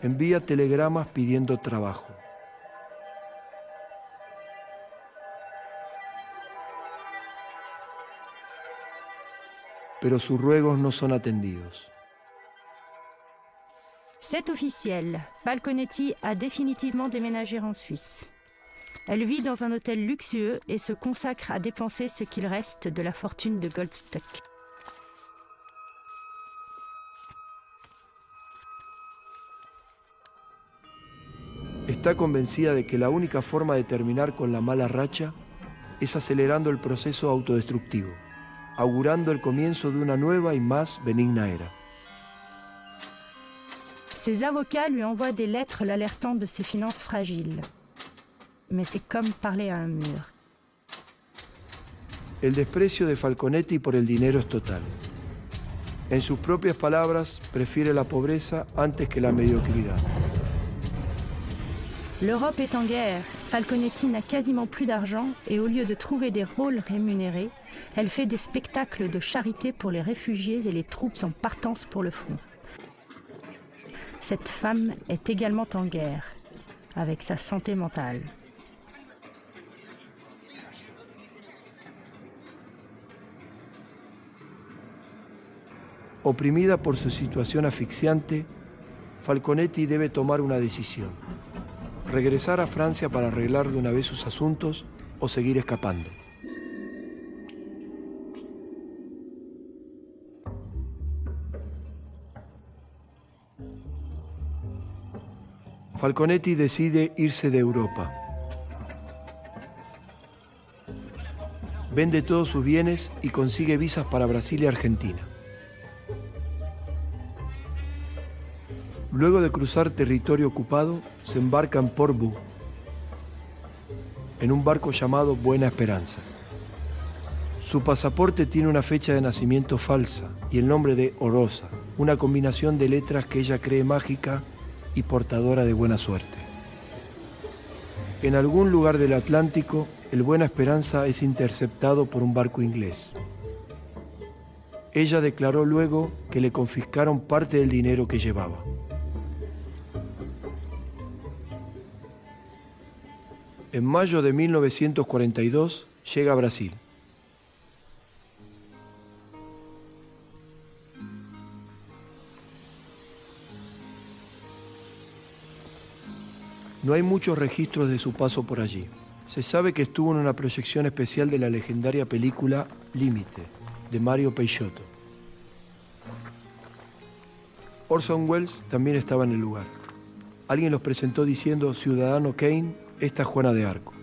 Envía telegramas pidiendo trabajo. Pero sus ruegos no son atendidos. C'est officiel, Falconetti a définitivement déménagé en Suisse. Elle vit dans un hôtel luxueux et se consacre à dépenser ce qu'il reste de la fortune de Goldstock. Está convencida de que la única forma de terminar con la mala racha es acelerando el proceso autodestructivo, augurando el comienzo de una nueva y más benigna era. Ses avocats lui envoient des lettres l'alertant de ses finances fragiles. Mais c'est comme parler à un mur. El desprecio de Falconetti por el dinero es total. En sus propias palabras, prefiere la pobreza antes que la mediocridad. L'Europe est en guerre. Falconetti n'a quasiment plus d'argent et au lieu de trouver des rôles rémunérés, elle fait des spectacles de charité pour les réfugiés et les troupes en partance pour le front. Cette femme est également en guerre, avec sa santé mentale. Oprimida por su situación asfixiante, Falconetti debe tomar una decisión: regresar a Francia para arreglar de una vez sus asuntos o seguir escapando. Falconetti decide irse de Europa. Vende todos sus bienes y consigue visas para Brasil y Argentina. Luego de cruzar territorio ocupado, se embarca en Portbou, en un barco llamado Buena Esperanza. Su pasaporte tiene una fecha de nacimiento falsa y el nombre de Orosa, una combinación de letras que ella cree mágica y portadora de buena suerte. En algún lugar del Atlántico, el Buena Esperanza es interceptado por un barco inglés. Ella declaró luego que le confiscaron parte del dinero que llevaba. En mayo de 1942 llega a Brasil. No hay muchos registros de su paso por allí. Se sabe que estuvo en una proyección especial de la legendaria película Límite, de Mario Peixoto. Orson Welles también estaba en el lugar. Alguien los presentó diciendo: Ciudadano Kane, esta es Juana de Arco.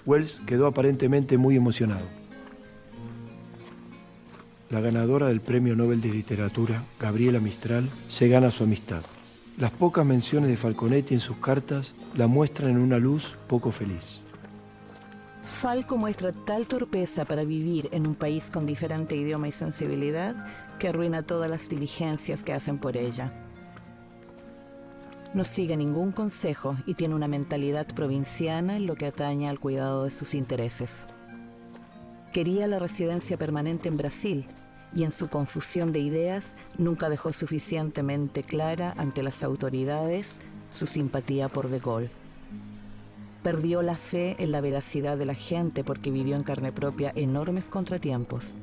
Welles quedó aparentemente muy emocionado. La ganadora del Premio Nobel de Literatura, Gabriela Mistral, se gana su amistad. Las pocas menciones de Falconetti en sus cartas la muestran en una luz poco feliz. Falco muestra tal torpeza para vivir en un país con diferente idioma y sensibilidad que arruina todas las diligencias que hacen por ella. No sigue ningún consejo y tiene una mentalidad provinciana en lo que atañe al cuidado de sus intereses. Quería la residencia permanente en Brasil y en su confusión de ideas nunca dejó suficientemente clara ante las autoridades su simpatía por De Gaulle. Perdió la fe en la veracidad de la gente porque vivió en carne propia enormes contratiempos.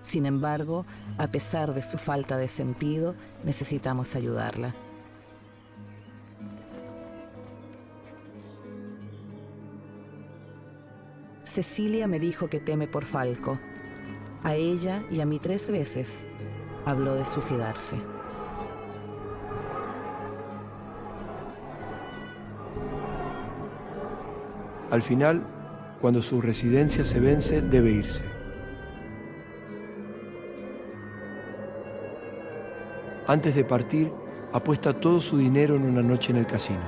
Sin embargo, a pesar de su falta de sentido, necesitamos ayudarla. Cecilia me dijo que teme por Falco. A ella y a mí 3 veces habló de suicidarse. Al final, cuando su residencia se vence, debe irse. Antes de partir, apuesta todo su dinero en una noche en el casino.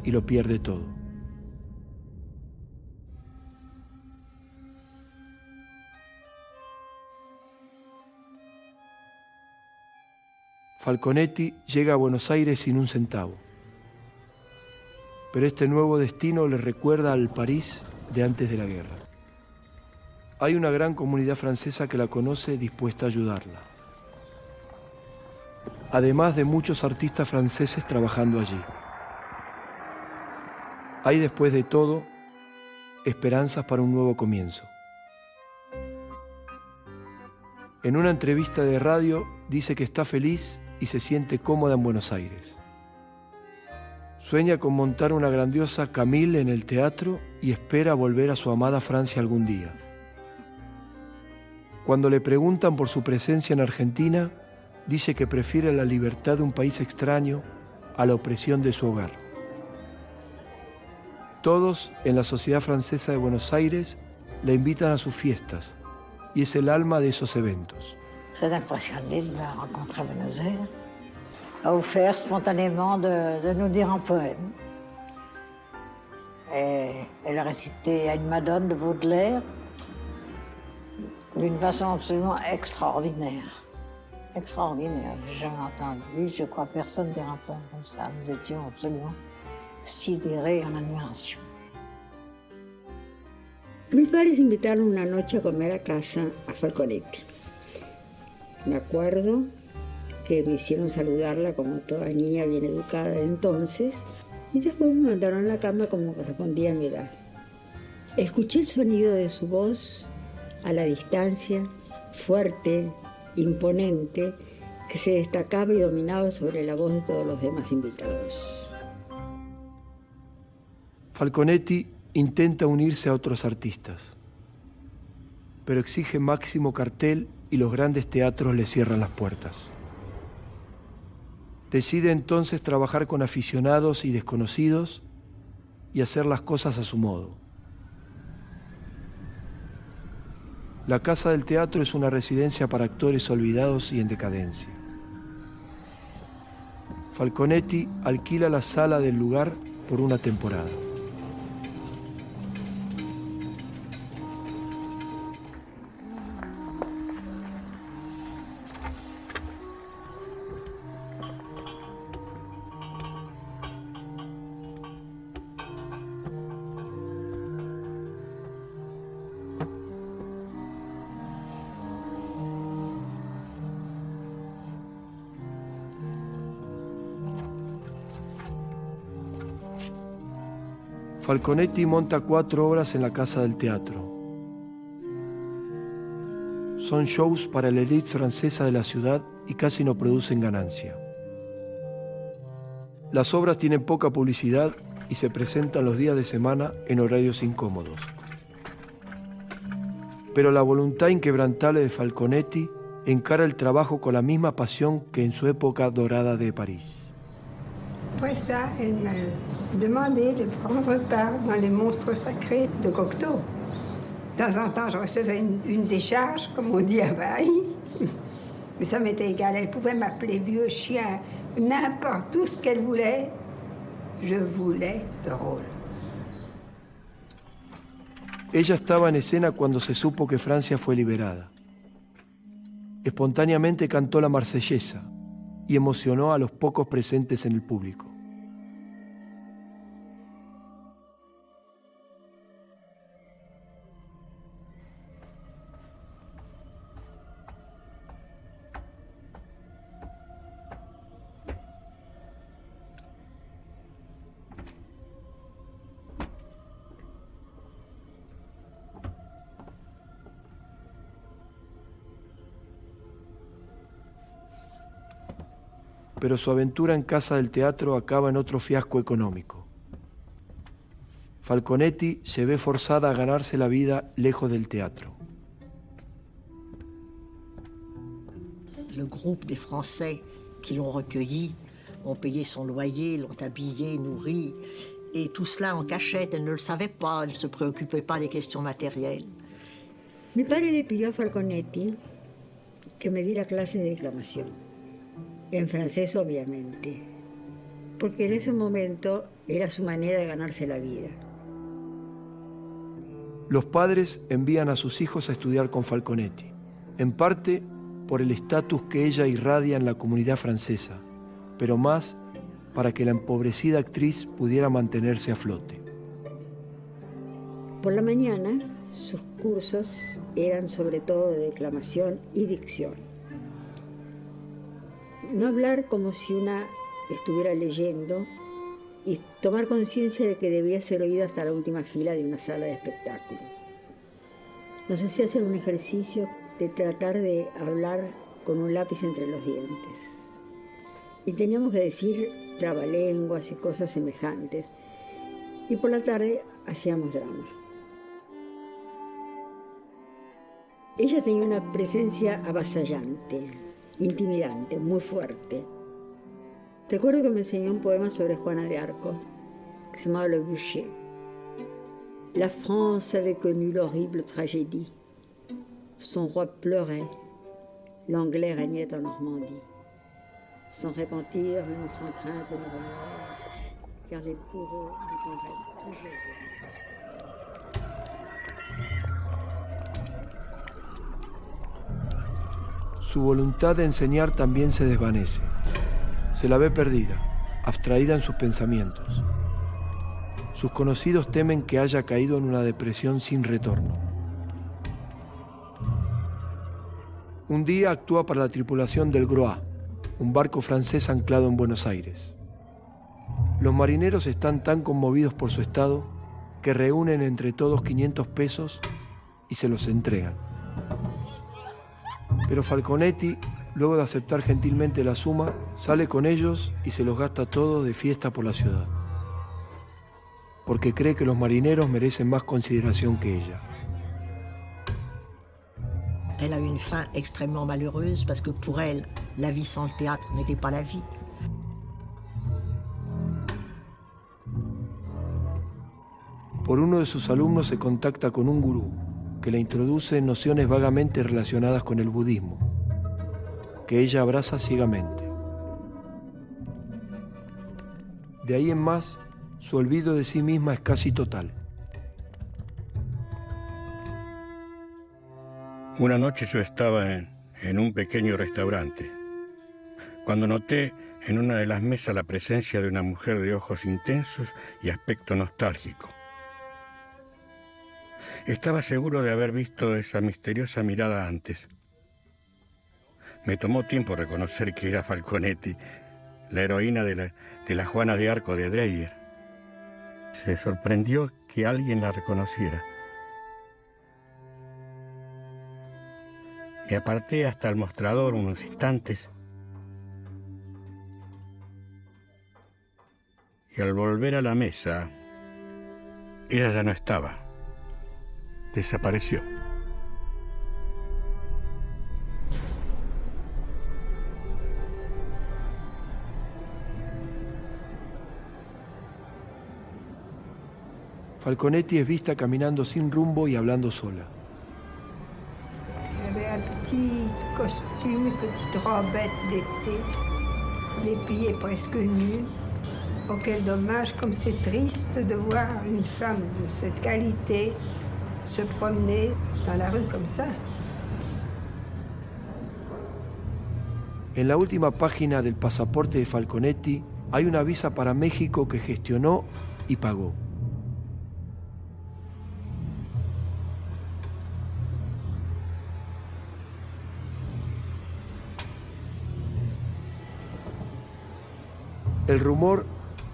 y lo pierde todo. Falconetti llega a Buenos Aires sin un centavo, pero este nuevo destino le recuerda al París de antes de la guerra. Hay una gran comunidad francesa que la conoce dispuesta a ayudarla, además de muchos artistas franceses trabajando allí. Hay, después de todo, esperanzas para un nuevo comienzo. En una entrevista de radio dice que está feliz y se siente cómoda en Buenos Aires. Sueña con montar una grandiosa Camille en el teatro y espera volver a su amada Francia algún día. Cuando le preguntan por su presencia en Argentina, dice que prefiere la libertad de un país extraño a la opresión de su hogar. Todos en la Sociedad Francesa de Buenos Aires la invitan a sus fiestas y es el alma de esos eventos. Très impressionnée de la rencontrer à Buenos Aires. A offert spontanément de nous dire un poème. Et elle a récité à une Madone de Baudelaire d'une façon absolument extraordinaire. Extraordinaire, j'ai jamais entendu, je crois, personne dire un poème comme ça. Nous étions absolument sidérés en admiración. Mis padres invitaron una noche a comer a casa a Falconetti. Me acuerdo que me hicieron saludarla como toda niña bien educada de entonces y después me mandaron a la cama como correspondía a mi edad. Escuché el sonido de su voz a la distancia, fuerte, imponente, que se destacaba y dominaba sobre la voz de todos los demás invitados. Falconetti intenta unirse a otros artistas, pero exige máximo cartel y los grandes teatros le cierran las puertas. Decide entonces trabajar con aficionados y desconocidos y hacer las cosas a su modo. La Casa del Teatro es una residencia para actores olvidados y en decadencia. Falconetti alquila la sala del lugar por una temporada. Falconetti monta 4 obras en la Casa del Teatro. Son shows para la élite francesa de la ciudad y casi no producen ganancia. Las obras tienen poca publicidad y se presentan los días de semana en horarios incómodos. Pero la voluntad inquebrantable de Falconetti encara el trabajo con la misma pasión que en su época dorada de París. Après ça, elle m'a demandé de prendre part dans les monstres sacrés de Cocteau. De temps en temps, je recevais une décharge, comme on dit à Paris. Mais ça m'était égal. Elle pouvait m'appeler vieux chien, n'importe tout ce qu'elle voulait. Je voulais le rôle. Ella estaba en escena cuando se supo que Francia fue liberada. Espontáneamente cantó la Marsellesa y emocionó a los pocos presentes en el público. Pero su aventura en Casa del Teatro acaba en otro fiasco económico. Falconetti se ve forzada a ganarse la vida lejos del teatro. Le groupe des Français qui l'ont recueilli ont payé son loyer, l'ont habillé, nourri, et tout cela en cachette. Elle ne le savait pas, elle ne se préoccupait pas des questions matérielles. Mi padre le pidió a Falconetti que me diera clases de declamación. En francés, obviamente, porque en ese momento era su manera de ganarse la vida. Los padres envían a sus hijos a estudiar con Falconetti, en parte por el estatus que ella irradia en la comunidad francesa, pero más para que la empobrecida actriz pudiera mantenerse a flote. Por la mañana, sus cursos eran sobre todo de declamación y dicción. No hablar como si una estuviera leyendo y tomar conciencia de que debía ser oída hasta la última fila de una sala de espectáculo. Nos hacía hacer un ejercicio de tratar de hablar con un lápiz entre los dientes. Y teníamos que decir trabalenguas y cosas semejantes. Y por la tarde hacíamos drama. Ella tenía una presencia avasallante, intimidante, muy fuerte. Recuerdo que me enseñó un poema sobre Juana de Arco, que se llamaba Le Bûcher. La France avait connu l'horrible tragédie. Son roi pleurait, l'anglais régnait en Normandie. Sans repentir, non sans crainte ni remords, car les bourreaux découvraient toujours. Su voluntad de enseñar también se desvanece. Se la ve perdida, abstraída en sus pensamientos. Sus conocidos temen que haya caído en una depresión sin retorno. Un día actúa para la tripulación del Groix, un barco francés anclado en Buenos Aires. Los marineros están tan conmovidos por su estado que reúnen entre todos 500 pesos y se los entregan. Pero Falconetti, luego de aceptar gentilmente la suma, sale con ellos y se los gasta todo de fiesta por la ciudad, porque cree que los marineros merecen más consideración que ella. Elle a eu une fin extrêmement malheureuse parce que pour elle, la vie sans théâtre n'était pas la vie. Por uno de sus alumnos se contacta con un gurú que le introduce nociones vagamente relacionadas con el budismo, que ella abraza ciegamente. De ahí en más, su olvido de sí misma es casi total. Una noche yo estaba en un pequeño restaurante, cuando noté en una de las mesas la presencia de una mujer de ojos intensos y aspecto nostálgico. Estaba seguro de haber visto esa misteriosa mirada antes. Me tomó tiempo reconocer que era Falconetti, la heroína de la Juana de Arco de Dreyer. Se sorprendió que alguien la reconociera. Me aparté hasta el mostrador unos instantes y al volver a la mesa, ella ya no estaba. Desapareció. Falconetti es vista caminando sin rumbo y hablando sola. Elle avait un petit costume, une petite robette d'été, les pieds presque nus. Oh, quel dommage, comme c'est triste de voir une femme de cette qualité se promener dans la rue comme ça. En la última página del pasaporte de Falconetti hay una visa para México que gestionó y pagó. El rumor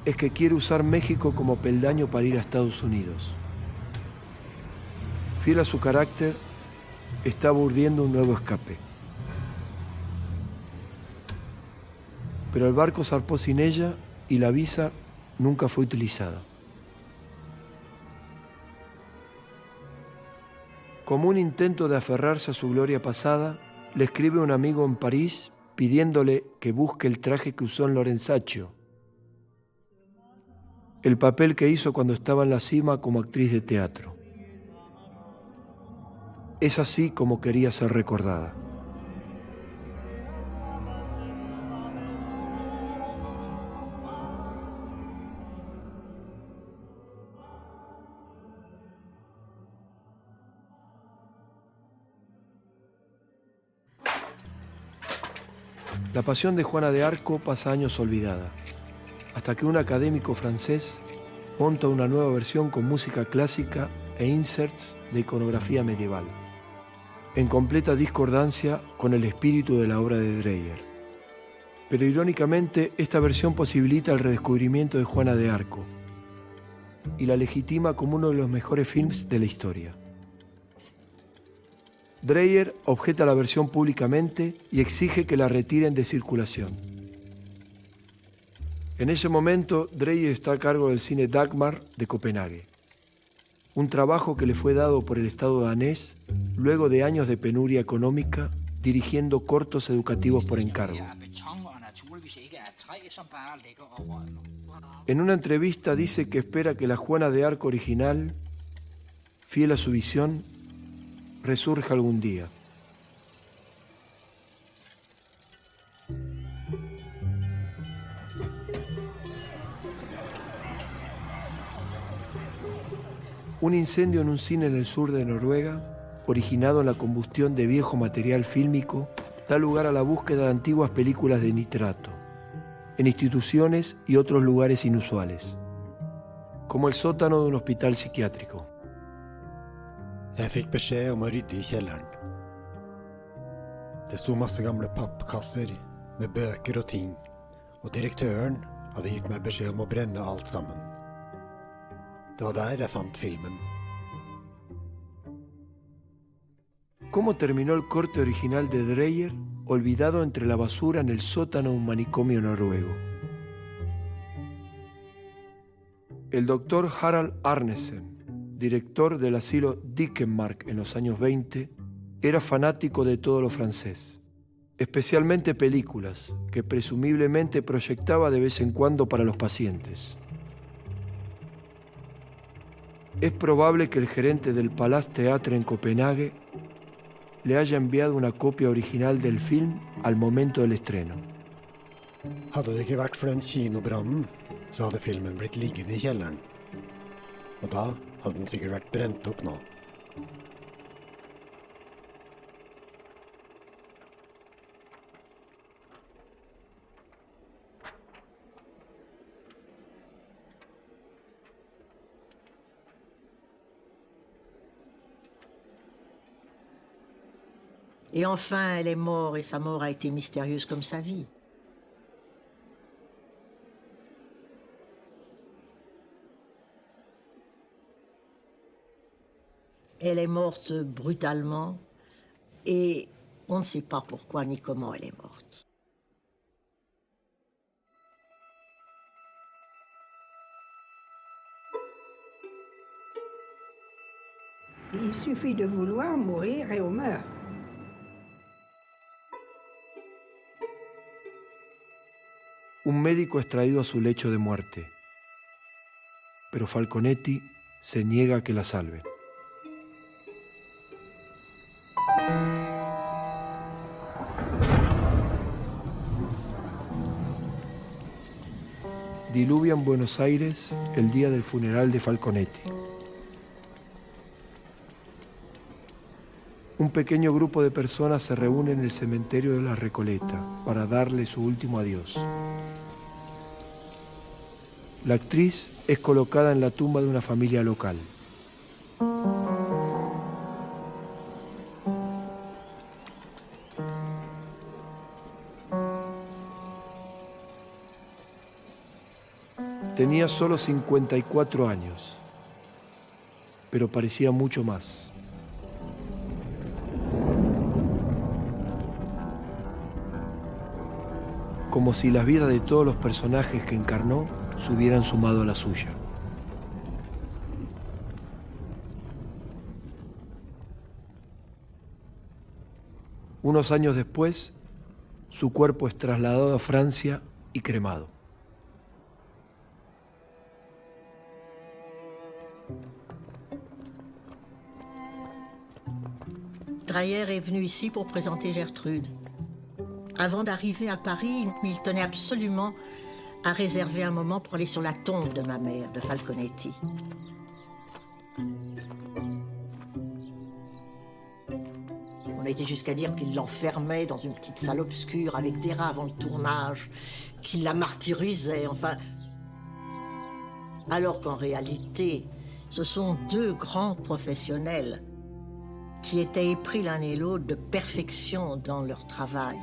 es que quiere usar México como peldaño para ir a Estados Unidos. Fiel a su carácter, estaba urdiendo un nuevo escape. Pero el barco zarpó sin ella y la visa nunca fue utilizada. Como un intento de aferrarse a su gloria pasada, le escribe un amigo en París pidiéndole que busque el traje que usó en Lorenzaccio, el papel que hizo cuando estaba en la cima como actriz de teatro. Es así como quería ser recordada. La pasión de Juana de Arco pasa años olvidada, hasta que un académico francés monta una nueva versión con música clásica e inserts de iconografía medieval, en completa discordancia con el espíritu de la obra de Dreyer. Pero irónicamente, esta versión posibilita el redescubrimiento de Juana de Arco y la legitima como uno de los mejores films de la historia. Dreyer objeta la versión públicamente y exige que la retiren de circulación. En ese momento, Dreyer está a cargo del cine Dagmar de Copenhague, un trabajo que le fue dado por el Estado danés luego de años de penuria económica dirigiendo cortos educativos por encargo. En una entrevista dice que espera que la Juana de Arco original, fiel a su visión, resurja algún día. Un incendio en un cine en el sur de Noruega, originado en la combustión de viejo material fílmico, da lugar a la búsqueda de antiguas películas de nitrato, en instituciones y otros lugares inusuales, como el sótano de un hospital psiquiátrico. Jeg fikk beskjed om å rydde i kjelleren. Det sto masse gamle pappkasser med bøker og ting, og direktøren hadde gitt meg beskjed om å brenne alt sammen. Det var der jeg fant filmen. ¿Cómo terminó el corte original de Dreyer, olvidado entre la basura en el sótano de un manicomio noruego? El doctor Harald Arnesen, director del asilo Dickenmark en los años 20, era fanático de todo lo francés, especialmente películas que presumiblemente proyectaba de vez en cuando para los pacientes. Es probable que el gerente del Palace Theatre en Copenhague le haya enviado una copia original del film al momento del estreno. Hadde det ikke vært for den kinobrannen, så hadde filmen blitt liggende i kjelleren. Og da hadde den sikkert vært brent opp nå. Et enfin, elle est morte et sa mort a été mystérieuse comme sa vie. Elle est morte brutalement et on ne sait pas pourquoi ni comment elle est morte. Il suffit de vouloir mourir et on meurt. Un médico es traído a su lecho de muerte, pero Falconetti se niega a que la salven. Diluvia en Buenos Aires el día del funeral de Falconetti. Un pequeño grupo de personas se reúne en el cementerio de la Recoleta para darle su último adiós. La actriz es colocada en la tumba de una familia local. Tenía solo 54 años, pero parecía mucho más. Como si las vidas de todos los personajes que encarnó se hubieran sumado a la suya. Unos años después, su cuerpo es trasladado a Francia y cremado. Dreyer est venu ici pour présenter Gertrude. Avant d'arriver à Paris, il tenait absolument à réserver un moment pour aller sur la tombe de ma mère, de Falconetti. On a été jusqu'à dire qu'il l'enfermait dans une petite salle obscure avec des rats avant le tournage, qu'il la martyrisait, enfin... Alors qu'en réalité, ce sont deux grands professionnels qui étaient épris l'un et l'autre de perfection dans leur travail.